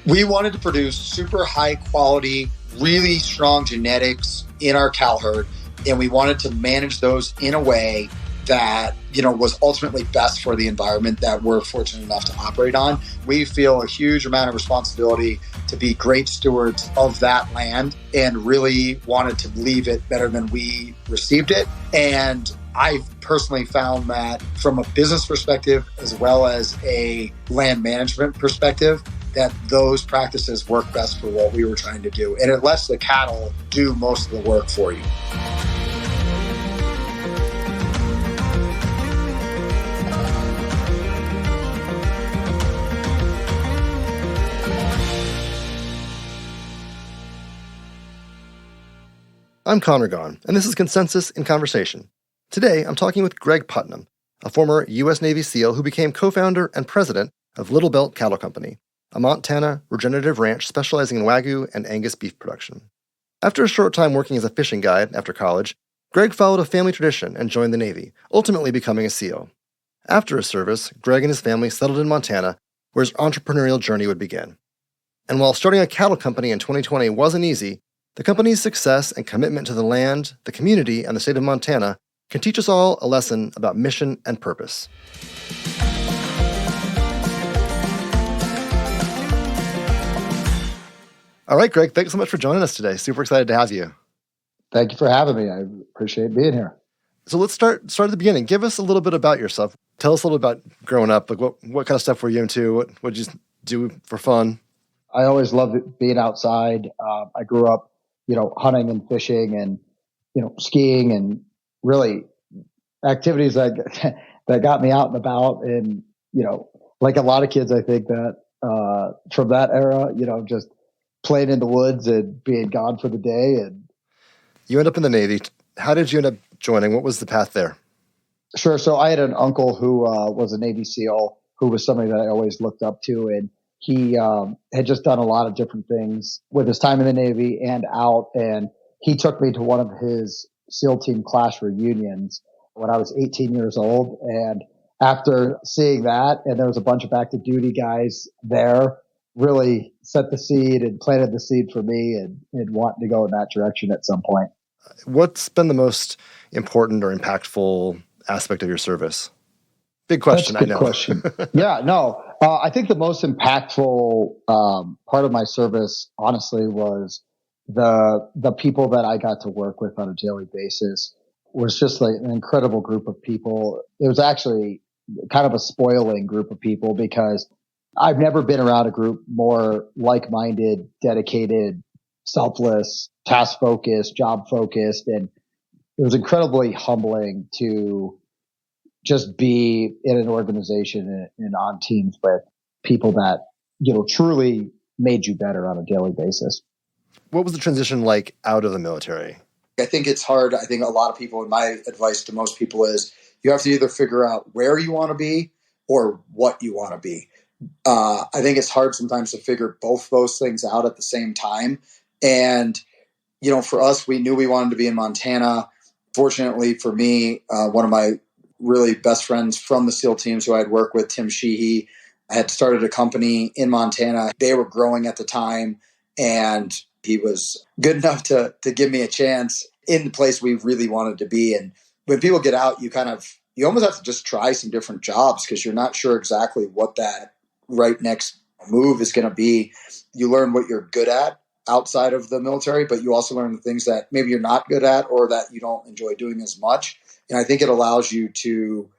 We wanted to produce super high quality, really strong genetics in our cow herd, and we wanted to manage those in a way that, was ultimately best for the environment that we're fortunate enough to operate on. We feel a huge amount of responsibility to be great stewards of that land and really wanted to leave it better than we received it. And I've personally found that from a business perspective, as well as a land management perspective, that those practices work best for what we were trying to do. And it lets the cattle do most of the work for you. I'm Connor Gaughan, and this is Consensus in Conversation. Today, I'm talking with Greg Putnam, a former U.S. Navy SEAL who became co-founder and president of Little Belt Cattle Company, a Montana regenerative ranch specializing in Wagyu and Angus beef production. After a short time working as a fishing guide after college, Greg followed a family tradition and joined the Navy, ultimately becoming a SEAL. After his service, Greg and his family settled in Montana, where his entrepreneurial journey would begin. And while starting a cattle company in 2020 wasn't easy, the company's success and commitment to the land, the community, and the state of Montana can teach us all a lesson about mission and purpose. All right, Greg, thanks so much for joining us today. Super excited to have you. Thank you for having me. I appreciate being here. So let's start at the beginning. Give us a little bit about yourself. Tell us a little about growing up. Like what kind of stuff were you into? What did you do for fun? I always loved being outside. I grew up hunting and fishing and, skiing and really activities that got me out and about. And, like a lot of kids, I think that from that era, just playing in the woods and being gone for the day. And you end up in the Navy. How did you end up joining? What was the path there? Sure. So I had an uncle who was a Navy SEAL who was somebody that I always looked up to. And he had just done a lot of different things with his time in the Navy and out. And he took me to one of his SEAL team class reunions when I was 18 years old. And after seeing that, and there was a bunch of active duty guys there, really set the seed and planted the seed for me and wanting to go in that direction at some point. What's been the most important or impactful aspect of your service? Big question, That's a good question. Yeah, no. I think the most impactful part of my service, honestly, was the people that I got to work with on a daily basis. Was just like an incredible group of people. It was actually kind of a spoiling group of people because I've never been around a group more like-minded, dedicated, selfless, task-focused, job-focused, and it was incredibly humbling to just be in an organization and on teams with people that, truly made you better on a daily basis. What was the transition like out of the military? I think it's hard. I think a lot of people, and my advice to most people is you have to either figure out where you want to be or what you want to be. I think it's hard sometimes to figure both those things out at the same time. And, for us, we knew we wanted to be in Montana. Fortunately for me, one of my really best friends from the SEAL teams who I had worked with, Tim Sheehy, had started a company in Montana. They were growing at the time, and he was good enough to give me a chance in the place we really wanted to be. And when people get out, you almost have to just try some different jobs because you're not sure exactly what that right next move is going to be. You learn what you're good at outside of the military, but you also learn the things that maybe you're not good at or that you don't enjoy doing as much. And I think it allows you to,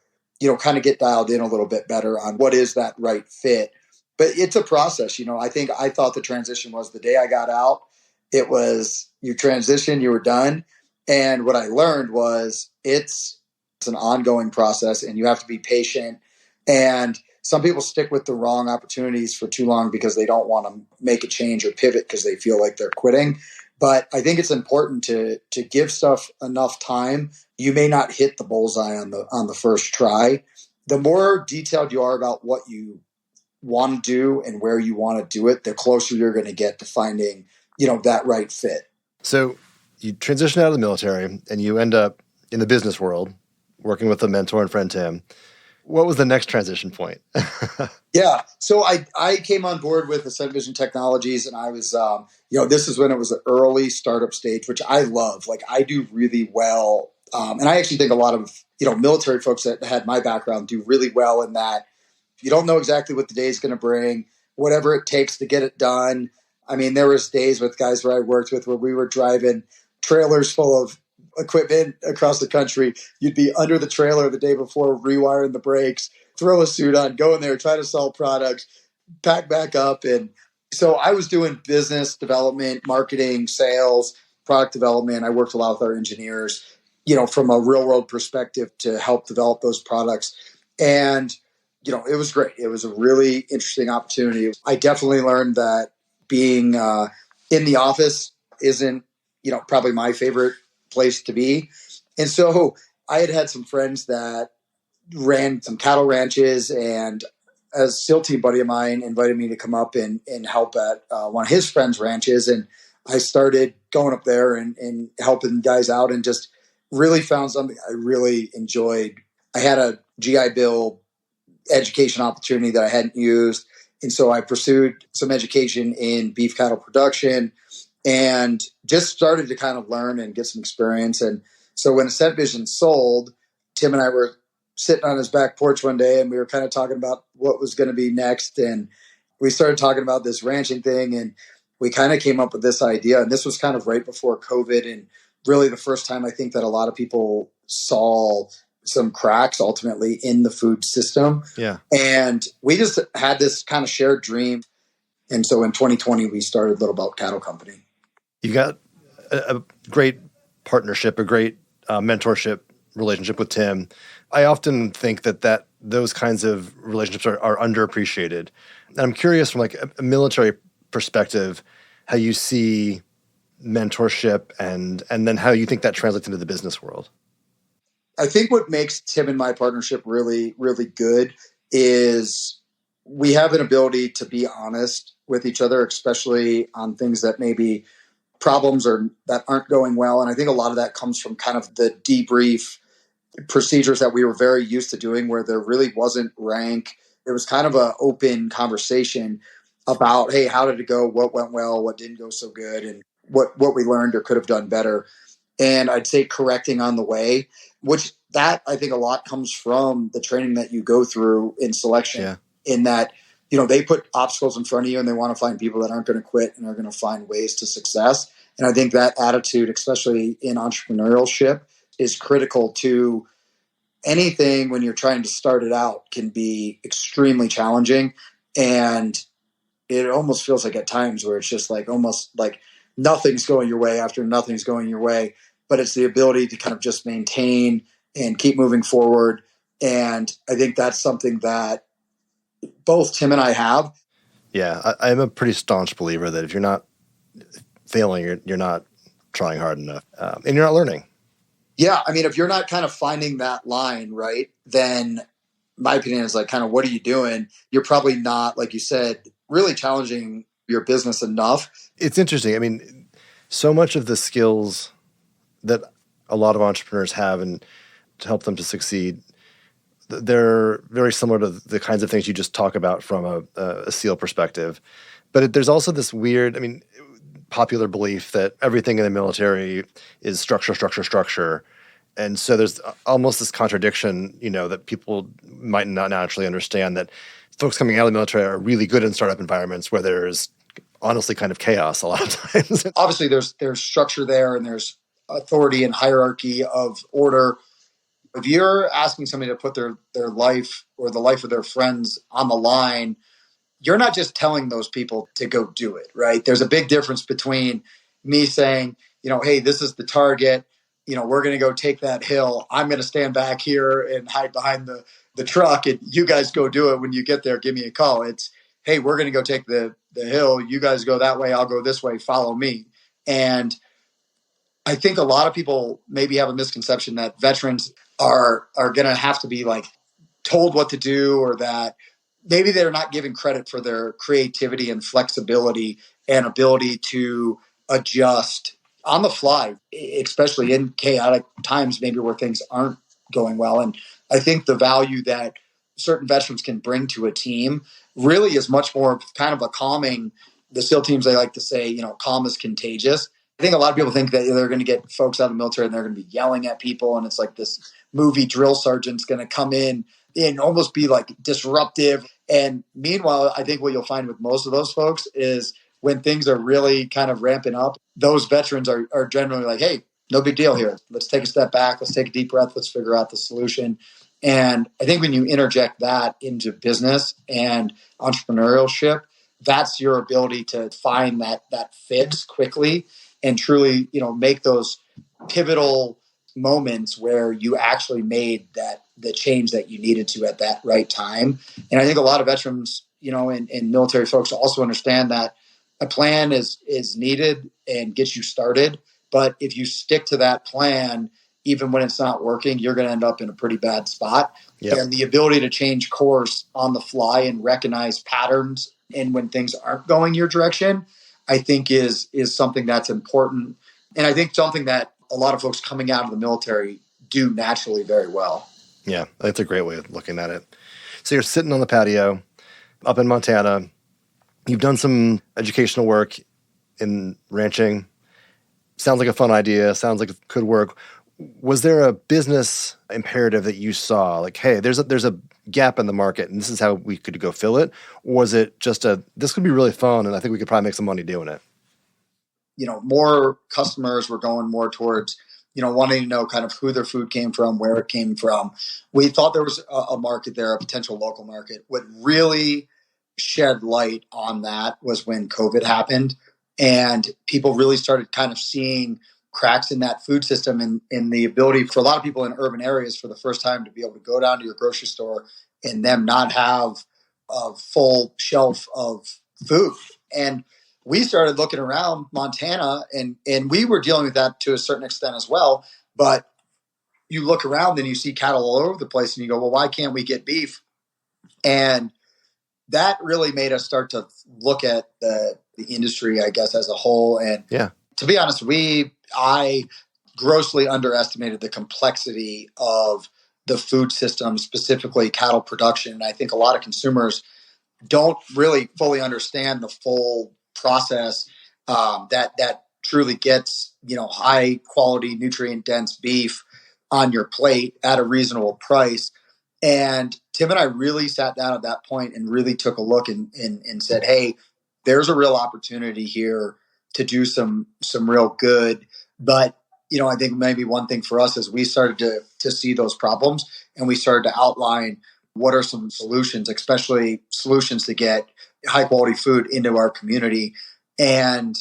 kind of get dialed in a little bit better on what is that right fit. But it's a process. I thought the transition was the day I got out, it was you transition, you were done. And what I learned was it's an ongoing process and you have to be patient. And some people stick with the wrong opportunities for too long because they don't want to make a change or pivot because they feel like they're quitting. But I think it's important to give stuff enough time. You may not hit the bullseye on the first try. The more detailed you are about what you want to do and where you want to do it, the closer you're going to get to finding, that right fit. So you transition out of the military and you end up in the business world, working with a mentor and friend, Tim. what was the next transition point? Yeah. So I came on board with Ascent Vision Technologies, and I was, this is when it was an early startup stage, which I love. Like, I do really well. And I actually think a lot of, military folks that had my background do really well in that you don't know exactly what the day is going to bring, whatever it takes to get it done. I mean, there was days with guys where I worked with where we were driving trailers full of equipment across the country. You'd be under the trailer the day before, rewiring the brakes, throw a suit on, go in there, try to sell products, pack back up. And so I was doing business development, marketing, sales, product development. I worked a lot with our engineers, from a real world perspective to help develop those products. And, it was great. It was a really interesting opportunity. I definitely learned that being in the office isn't, probably my favorite place to be. And so I had some friends that ran some cattle ranches, and a SEAL team buddy of mine invited me to come up and help at one of his friends' ranches. And I started going up there and helping guys out, and just really found something I really enjoyed. I had a GI Bill education opportunity that I hadn't used. And so I pursued some education in beef cattle production and just started to kind of learn and get some experience. And so when Ascent Vision sold, Tim and I were sitting on his back porch one day, and we were kind of talking about what was going to be next. And we started talking about this ranching thing, and we kind of came up with this idea. And this was kind of right before COVID, and really the first time I think that a lot of people saw some cracks ultimately in the food system. Yeah. And we just had this kind of shared dream. And so in 2020, we started Little Belt Cattle Company. You got a great partnership, a great mentorship relationship with Tim. I often think that those kinds of relationships are underappreciated. And I'm curious from like a military perspective, how you see mentorship and then how you think that translates into the business world. I think what makes Tim and my partnership really, really good is we have an ability to be honest with each other, especially on things that maybe problems or that aren't going well. And I think a lot of that comes from kind of the debrief procedures that we were very used to doing, where there really wasn't rank. It was kind of an open conversation about, hey, how did it go? What went well? What didn't go so good? And what we learned or could have done better. And I'd say correcting on the way, which that I think a lot comes from the training that you go through in selection, in that, they put obstacles in front of you and they want to find people that aren't going to quit and are going to find ways to success. And I think that attitude, especially in entrepreneurship, is critical to anything when you're trying to start it out, can be extremely challenging. And it almost feels like at times where it's just like almost like nothing's going your way after nothing's going your way. But it's the ability to kind of just maintain and keep moving forward. And I think that's something that both Tim and I have. Yeah, I'm a pretty staunch believer that if you're not failing, you're not trying hard enough, and you're not learning. Yeah, I mean, if you're not kind of finding that line, right, then my opinion is like, kind of, what are you doing? You're probably not, like you said, really challenging your business enough. It's interesting. I mean, so much of the skills that a lot of entrepreneurs have and to help them to succeed, they're very similar to the kinds of things you just talk about from a SEAL perspective. But there's also this weird, popular belief that everything in the military is structure. And so there's almost this contradiction, that people might not naturally understand, that folks coming out of the military are really good in startup environments where there's honestly kind of chaos a lot of times. Obviously, there's structure there, and there's authority and hierarchy of order. If you're asking somebody to put their life or the life of their friends on the line, you're not just telling those people to go do it, right? There's a big difference between me saying, hey, this is the target. We're going to go take that hill. I'm going to stand back here and hide behind the truck, and you guys go do it. When you get there, give me a call. It's, hey, we're going to go take the hill. You guys go that way. I'll go this way. Follow me. And I think a lot of people maybe have a misconception that veterans are going to have to be like told what to do, or that maybe they're not given credit for their creativity and flexibility and ability to adjust on the fly, especially in chaotic times, maybe where things aren't going well. And I think the value that certain veterans can bring to a team really is much more kind of a calming. The SEAL teams, they like to say, calm is contagious. I think a lot of people think that they're going to get folks out of the military and they're going to be yelling at people. And it's like this movie drill sergeant's going to come in and almost be like disruptive. And meanwhile, I think what you'll find with most of those folks is when things are really kind of ramping up, those veterans are generally like, hey, no big deal here. Let's take a step back. Let's take a deep breath. Let's figure out the solution. And I think when you interject that into business and entrepreneurship, that's your ability to find that fix quickly and truly, make those pivotal moments where you actually made the change that you needed to at that right time. And I think a lot of veterans, and military folks also understand that a plan is needed and gets you started. But if you stick to that plan, even when it's not working, you're going to end up in a pretty bad spot. Yep. And the ability to change course on the fly and recognize patterns and when things aren't going your direction, I think is something that's important. And I think something that a lot of folks coming out of the military do naturally very well. Yeah, that's a great way of looking at it. So you're sitting on the patio up in Montana. You've done some educational work in ranching. Sounds like a fun idea. Sounds like it could work. Was there a business imperative that you saw? Like, hey, there's a gap in the market, and this is how we could go fill it? Or was it just this could be really fun, and I think we could probably make some money doing it? More customers were going more towards, wanting to know kind of who their food came from, where it came from. We thought there was a market there, a potential local market. What really shed light on that was when COVID happened, and people really started kind of seeing cracks in that food system and the ability for a lot of people in urban areas for the first time to be able to go down to your grocery store and them not have a full shelf of food. And we started looking around Montana and we were dealing with that to a certain extent as well. But you look around and you see cattle all over the place and you go, well, why can't we get beef? And that really made us start to look at the industry, I guess, as a whole. And to be honest, I grossly underestimated the complexity of the food system, specifically cattle production. And I think a lot of consumers don't really fully understand the full process that truly gets, high quality, nutrient dense beef on your plate at a reasonable price. And Tim and I really sat down at that point and really took a look and said, hey, there's a real opportunity here to do some real good. But, I think maybe one thing for us is we started to see those problems and we started to outline what are some solutions, especially solutions to get high quality food into our community. And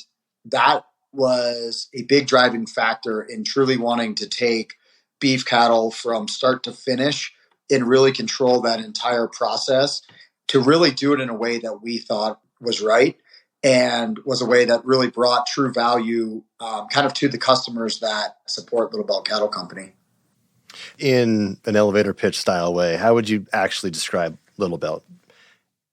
that was a big driving factor in truly wanting to take beef cattle from start to finish and really control that entire process to really do it in a way that we thought was right and was a way that really brought true value kind of to the customers that support Little Belt Cattle Company. In an elevator pitch style way, how would you actually describe Little Belt?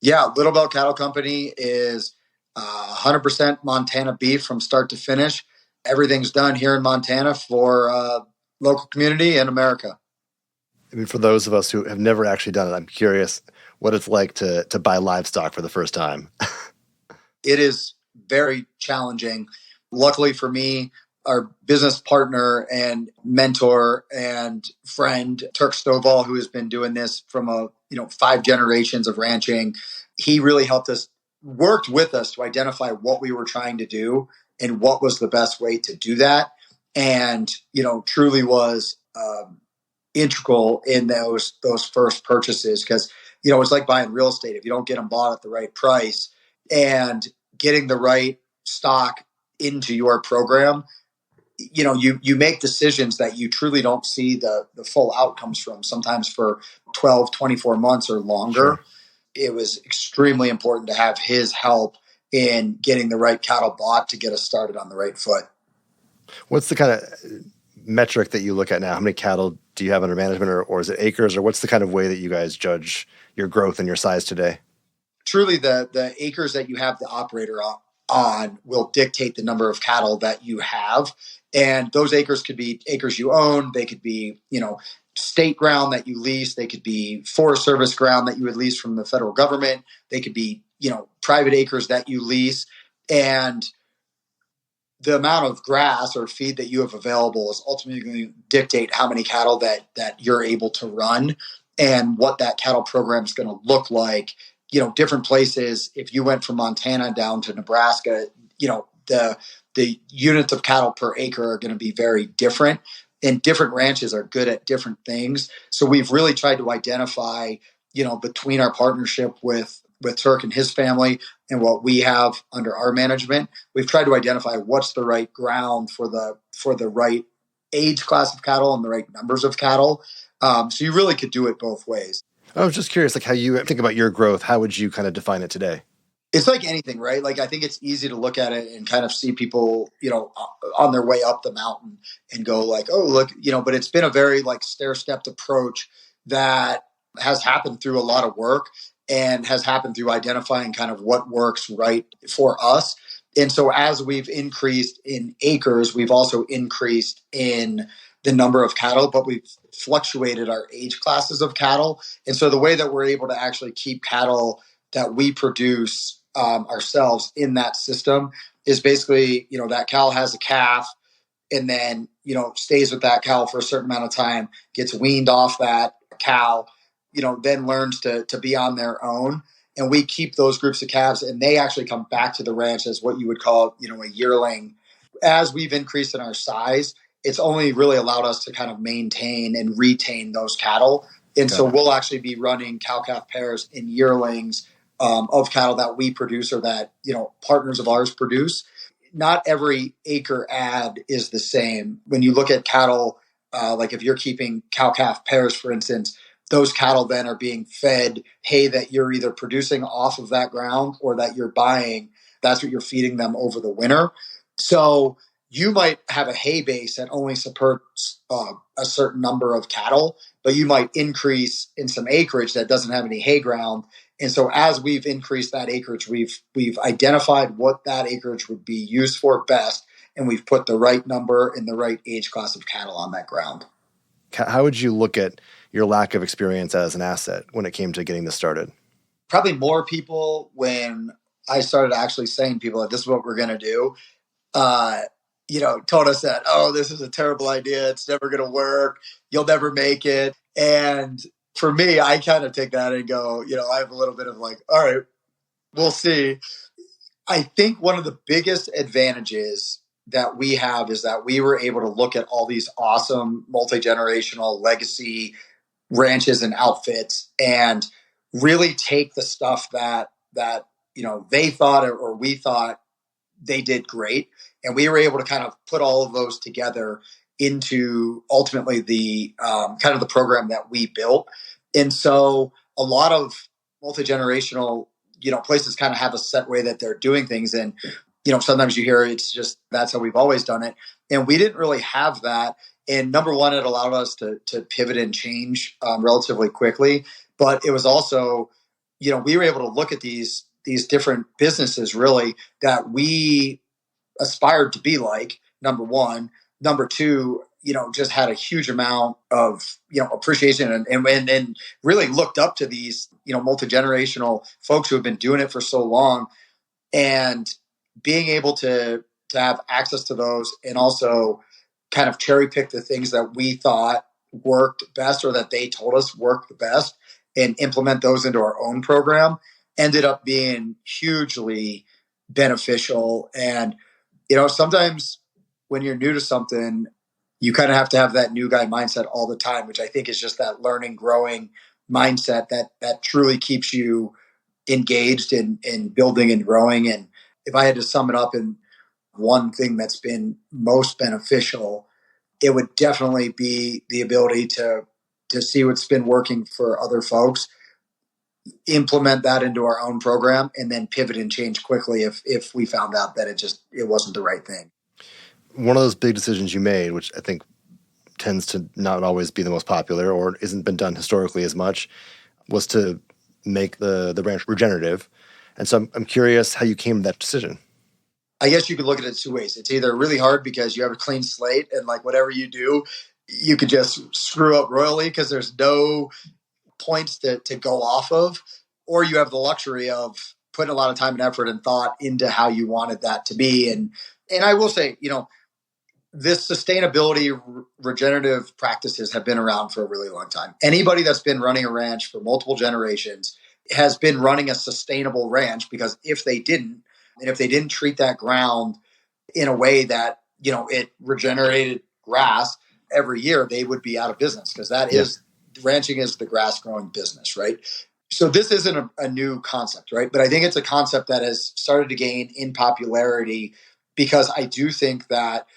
Yeah, Little Belt Cattle Company is 100% Montana beef from start to finish. Everything's done here in Montana for local community and America. I mean, for those of us who have never actually done it, I'm curious what it's like to buy livestock for the first time. It is very challenging. Luckily for me, our business partner and mentor and friend, Turk Stovall, who has been doing this from 5 generations of ranching, he really helped us, worked with us to identify what we were trying to do and what was the best way to do that. And, truly was integral in those first purchases because, it's like buying real estate. If you don't get them bought at the right price and getting the right stock into your program, you make decisions that you truly don't see the full outcomes from, sometimes for 12, 24 months or longer. Sure. It was extremely important to have his help in getting the right cattle bought to get us started on the right foot. What's the kind of metric that you look at now? How many cattle do you have under management, or is it acres, or what's the kind of way that you guys judge your growth and your size today? Truly the acres that you have to operate on will dictate the number of cattle that you have. And those acres could be acres you own. They could be, state ground that you lease. They could be Forest Service ground that you would lease from the federal government. They could be, private acres that you lease. And the amount of grass or feed that you have available is ultimately going to dictate how many cattle that you're able to run and what that cattle program is going to look like. Different places, if you went from Montana down to Nebraska, the units of cattle per acre are going to be very different, and different ranches are good at different things. So we've really tried to identify, between our partnership with Turk and his family and what we have under our management, we've tried to identify what's the right ground for the right age class of cattle and the right numbers of cattle. So you really could do it both ways. I was just curious, how you think about your growth. How would you kind of define it today? It's like anything, right? I think it's easy to look at it and kind of see people, on their way up the mountain and go oh, look, but it's been a very stair-stepped approach that has happened through a lot of work and has happened through identifying kind of what works right for us. And so as we've increased in acres, we've also increased in the number of cattle, but we've fluctuated our age classes of cattle. And so the way that we're able to actually keep cattle that we produce ourselves in that system is basically, that cow has a calf and then, stays with that cow for a certain amount of time, gets weaned off that cow, then learns to be on their own. And we keep those groups of calves and they actually come back to the ranch as what you would call, a yearling. As we've increased in our size, it's only really allowed us to kind of maintain and retain those cattle. And so we'll actually be running cow-calf pairs and yearlings of cattle that we produce or that, partners of ours produce. Not every acre ad is the same. When you look at cattle, if you're keeping cow-calf pairs, for instance, those cattle then are being fed hay that you're either producing off of that ground or that you're buying. That's what you're feeding them over the winter. So you might have a hay base that only supports a certain number of cattle, but you might increase in some acreage that doesn't have any hay ground. And so as we've increased that acreage, we've identified what that acreage would be used for best, and we've put the right number and the right age class of cattle on that ground. How would you look at your lack of experience as an asset when it came to getting this started? Probably more people when I started actually saying to people that this is what we're going to do, told us that, oh, this is a terrible idea. It's never going to work. You'll never make it. And for me, I kind of take that and go, I have a little bit of all right, we'll see. I think one of the biggest advantages that we have is that we were able to look at all these awesome multi-generational legacy ranches and outfits and really take the stuff that they thought or we thought they did great. And we were able to kind of put all of those together into ultimately the kind of the program that we built. And so a lot of multi-generational, places kind of have a set way that they're doing things. And, sometimes you hear it's just, that's how we've always done it. And we didn't really have that. And number one, it allowed us to pivot and change relatively quickly. But it was also, we were able to look at these different businesses really that we aspired to be like, number one. Number two, just had a huge amount of, appreciation and really looked up to these, multi-generational folks who have been doing it for so long, and being able to have access to those and also kind of cherry pick the things that we thought worked best or that they told us worked the best and implement those into our own program ended up being hugely beneficial. And, sometimes when you're new to something, you kind of have to have that new guy mindset all the time, which I think is just that learning, growing mindset that truly keeps you engaged in building and growing. And if I had to sum it up in one thing that's been most beneficial, it would definitely be the ability to see what's been working for other folks, implement that into our own program, and then pivot and change quickly if we found out that it wasn't the right thing. One of those big decisions you made, which I think tends to not always be the most popular or isn't been done historically as much, was to make the ranch regenerative. And so I'm curious how you came to that decision. I guess you could look at it two ways. It's either really hard because you have a clean slate and like whatever you do, you could just screw up royally because there's no points to go off of, or you have the luxury of putting a lot of time and effort and thought into how you wanted that to be. And I will say, this sustainability regenerative practices have been around for a really long time. Anybody that's been running a ranch for multiple generations has been running a sustainable ranch, because if they didn't, and if they didn't treat that ground in a way that, it regenerated grass every year, they would be out of business, because that is, ranching is the grass growing business, right? So this isn't a new concept, right? But I think it's a concept that has started to gain in popularity, because I do think that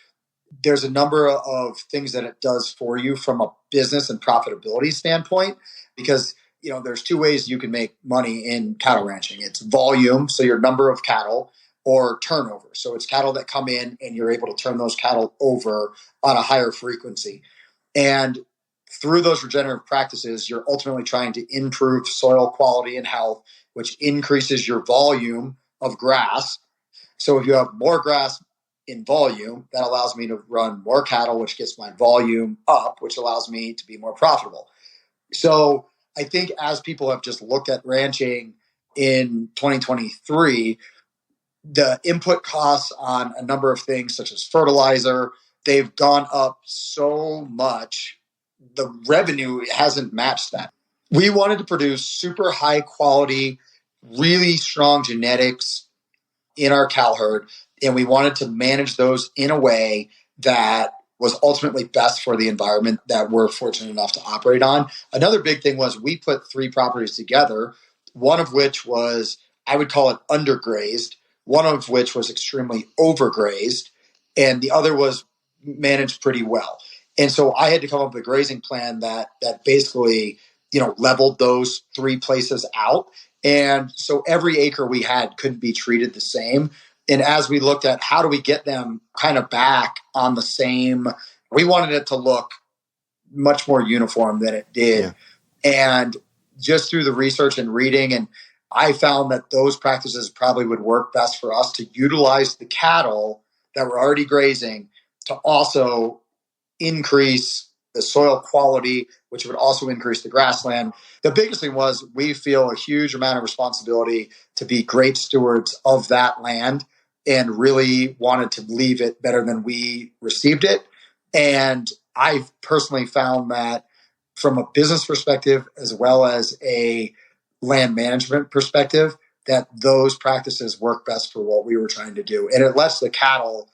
there's a number of things that it does for you from a business and profitability standpoint, because there's two ways you can make money in cattle ranching. It's volume, so your number of cattle, or turnover. So it's cattle that come in and you're able to turn those cattle over on a higher frequency. And through those regenerative practices, you're ultimately trying to improve soil quality and health, which increases your volume of grass. So if you have more grass in volume, that allows me to run more cattle, which gets my volume up, which allows me to be more profitable. So I think as people have just looked at ranching in 2023, the input costs on a number of things such as fertilizer, they've gone up so much. The revenue hasn't matched that. We wanted to produce super high quality, really strong genetics in our cow herd, and we wanted to manage those in a way that was ultimately best for the environment that we're fortunate enough to operate on. Another big thing was we put 3 properties together, one of which was, I would call it undergrazed, one of which was extremely overgrazed, and the other was managed pretty well. And so I had to come up with a grazing plan that basically, leveled those 3 places out. And so every acre we had couldn't be treated the same. And as we looked at how do we get them kind of back on the same, we wanted it to look much more uniform than it did. Yeah. And just through the research and reading, and I found that those practices probably would work best for us to utilize the cattle that were already grazing to also increase the soil quality, which would also increase the grassland. The biggest thing was we feel a huge amount of responsibility to be great stewards of that land, and really wanted to leave it better than we received it. And I've personally found that from a business perspective, as well as a land management perspective, that those practices work best for what we were trying to do. And it lets the cattle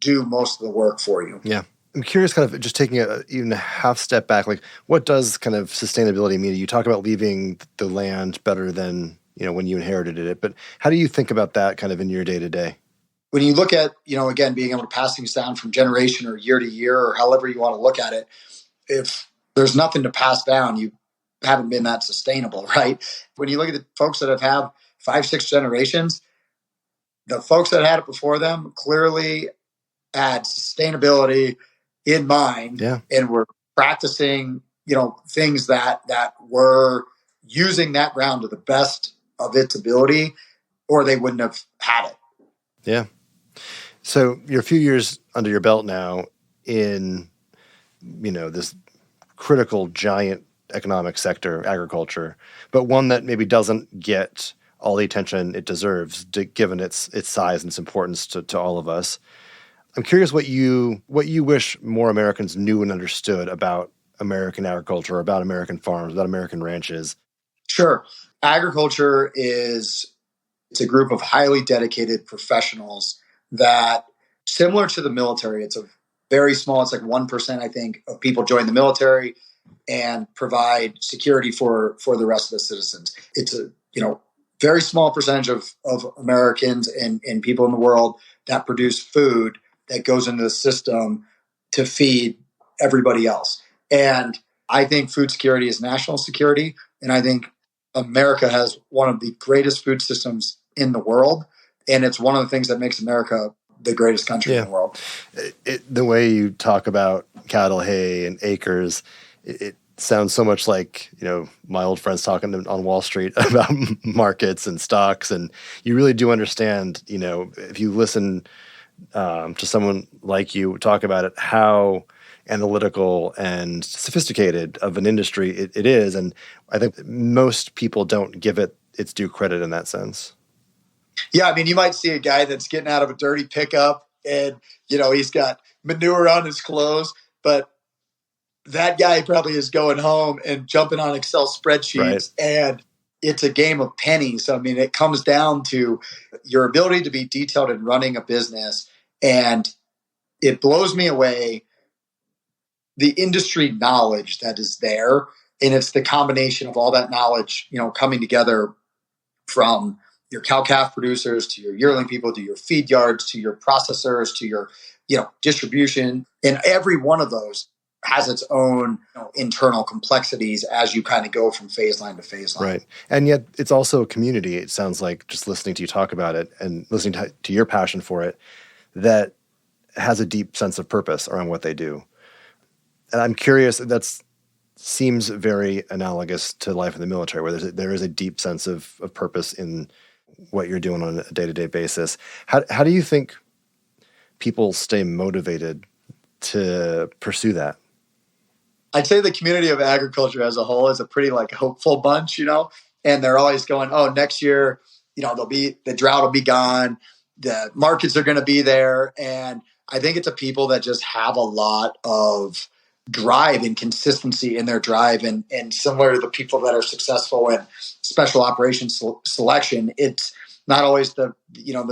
do most of the work for you. Yeah. I'm curious, kind of just taking even a half step back, like what does kind of sustainability mean? You talk about leaving the land better than, when you inherited it, but how do you think about that kind of in your day to day? When you look at, again, being able to pass things down from generation or year to year, or however you want to look at it, if there's nothing to pass down, you haven't been that sustainable, right? When you look at the folks that have had 5, 6 generations, the folks that had it before them clearly had sustainability in mind, and were practicing, things that were using that ground to the best of its ability, or they wouldn't have had it. Yeah. So you're a few years under your belt now in, this critical giant economic sector, agriculture, but one that maybe doesn't get all the attention it deserves, given its size and its importance to all of us. I'm curious what you wish more Americans knew and understood about American agriculture, about American farms, about American ranches. Sure. Agriculture it's a group of highly dedicated professionals that, similar to the military, it's a very small, it's like 1%, I think, of people join the military and provide security for the rest of the citizens. It's a, very small percentage of Americans and people in the world that produce food that goes into the system to feed everybody else. And I think food security is national security. And I think America has one of the greatest food systems in the world. And it's one of the things that makes America the greatest country in the world. The way you talk about cattle, hay, and acres, it sounds so much like, my old friends talking on Wall Street about markets and stocks. And you really do understand, if you listen to someone like you talk about it, how analytical and sophisticated of an industry it is. And I think most people don't give it its due credit in that sense. Yeah, I mean, you might see a guy that's getting out of a dirty pickup and, he's got manure on his clothes, but that guy probably is going home and jumping on Excel spreadsheets, right. And it's a game of pennies. I mean, it comes down to your ability to be detailed in running a business. And it blows me away, the industry knowledge that is there. And it's the combination of all that knowledge, coming together from your cow-calf producers to your yearling people, to your feed yards, to your processors, to your, distribution. And every one of those has its own internal complexities as you kind of go from phase line to phase line. Right. And yet it's also a community, it sounds like, just listening to you talk about it and listening to your passion for it, that has a deep sense of purpose around what they do. And I'm curious, that seems very analogous to life in the military, where there is a deep sense of purpose in what you're doing on a day-to-day basis. How do you think people stay motivated to pursue that? I'd say the community of agriculture as a whole is a pretty hopeful bunch, and they're always going, oh, next year, the drought will be gone. The markets are going to be there. And I think it's a people that just have a lot of drive and consistency in their drive. And similar to the people that are successful in special operations selection, it's not always the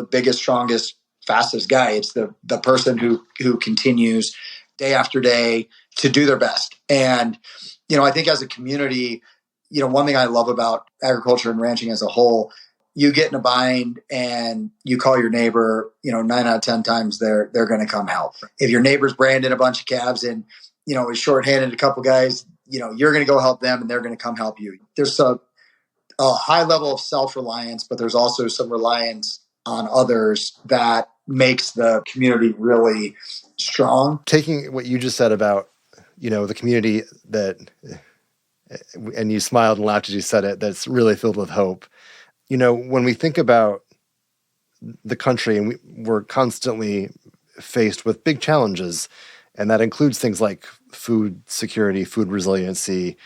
biggest, strongest, fastest guy. It's the person who continues day after day to do their best. And, I think as a community, one thing I love about agriculture and ranching as a whole, you get in a bind and you call your neighbor, 9 out of 10 times they're going to come help. If your neighbor's branding a bunch of calves and, is shorthanded a couple guys, you're going to go help them and they're going to come help you. There's a high level of self-reliance, but there's also some reliance on others that makes the community really strong. Taking what you just said about, the community and you smiled and laughed as you said it, that's really filled with hope. When we think about the country, and we're constantly faced with big challenges, and that includes things like food security, food resiliency,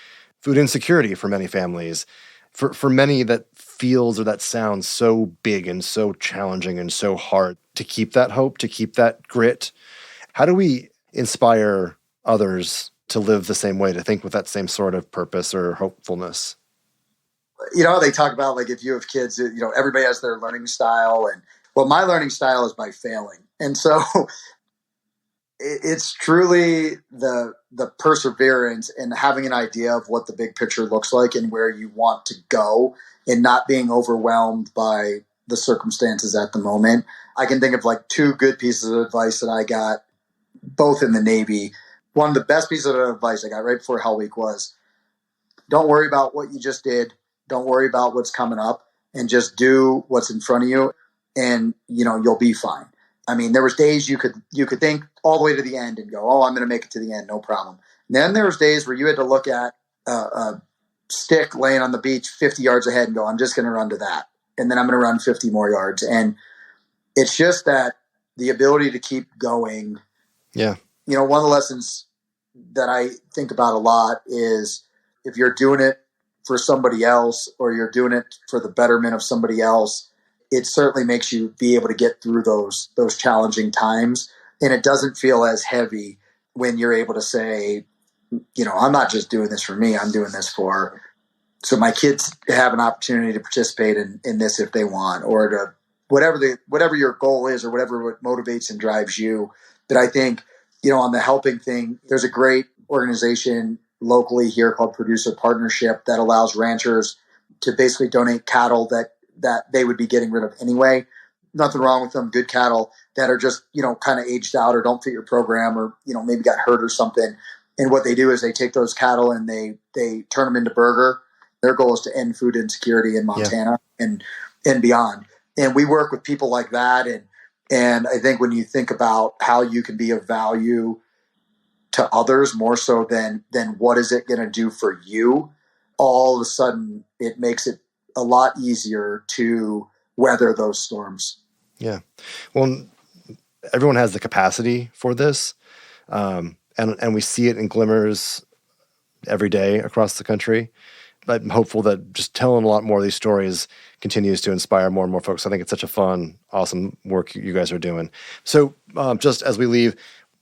food insecurity for many families. For many, that feels or that sounds so big and so challenging and so hard to keep that hope, to keep that grit. How do we inspire others to live the same way, to think with that same sort of purpose or hopefulness? They talk about if you have kids, everybody has their learning style. And my learning style is by failing. And so it's truly the perseverance and having an idea of what the big picture looks like and where you want to go, and not being overwhelmed by the circumstances at the moment. I can think of 2 good pieces of advice that I got both in the Navy. One of the best pieces of advice I got right before Hell Week was, don't worry about what you just did. Don't worry about what's coming up, and just do what's in front of you, and you'll be fine. I mean, there was days you could think all the way to the end and go, oh, I'm going to make it to the end, no problem. And then there was days where you had to look at a stick laying on the beach 50 yards ahead and go, I'm just going to run to that. And then I'm going to run 50 more yards. And it's just that the ability to keep going. Yeah. One of the lessons that I think about a lot is, if you're doing it for somebody else, or you're doing it for the betterment of somebody else, it certainly makes you be able to get through those challenging times. And it doesn't feel as heavy when you're able to say, I'm not just doing this for me, I'm doing this so my kids have an opportunity to participate in this if they want, or to whatever your goal is, or whatever motivates and drives you. But I think, on the helping thing, there's a great organization locally here called Producer Partnership that allows ranchers to basically donate cattle that they would be getting rid of anyway. Nothing wrong with them. Good cattle that are just, kind of aged out or don't fit your program, or, maybe got hurt or something. And what they do is they take those cattle and they turn them into burger. Their goal is to end food insecurity in Montana and beyond. And we work with people like that. And I think when you think about how you can be of value to others more so than what is it going to do for you, all of a sudden it makes it a lot easier to weather those storms. Yeah. Well, everyone has the capacity for this. And we see it in glimmers every day across the country. I'm hopeful that just telling a lot more of these stories continues to inspire more and more folks. I think it's such a fun, awesome work you guys are doing. So just as we leave,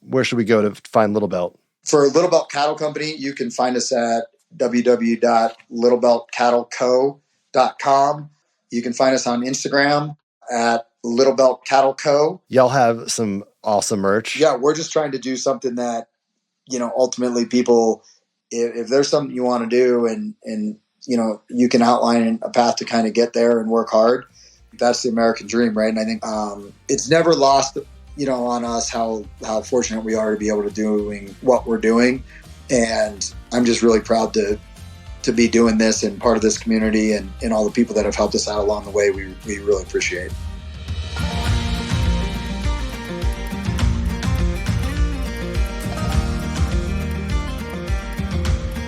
where should we go to find Little Belt? For Little Belt Cattle Company, you can find us at www.littlebeltcattleco.com. You can find us on Instagram at Little Belt Cattle Co. Y'all have some awesome merch. Yeah, we're just trying to do something that, ultimately people, if there's something you want to do and you can outline a path to kind of get there and work hard, that's the American dream, right? And I think it's never lost, on us how fortunate we are to be able to doing what we're doing. And I'm just really proud to be doing this and part of this community and all the people that have helped us out along the way. We really appreciate.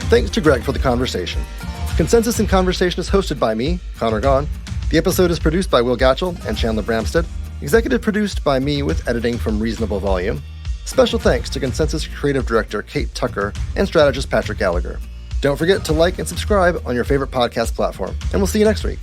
Thanks to Greg for the conversation. Consensus in Conversation is hosted by me, Connor Gaughan. The episode is produced by Will Gatchell and Chandler Bramstead. Executive produced by me with editing from Reasonable Volume. Special thanks to Consensus Creative Director Kate Tucker and strategist Patrick Gallagher. Don't forget to like and subscribe on your favorite podcast platform, and we'll see you next week.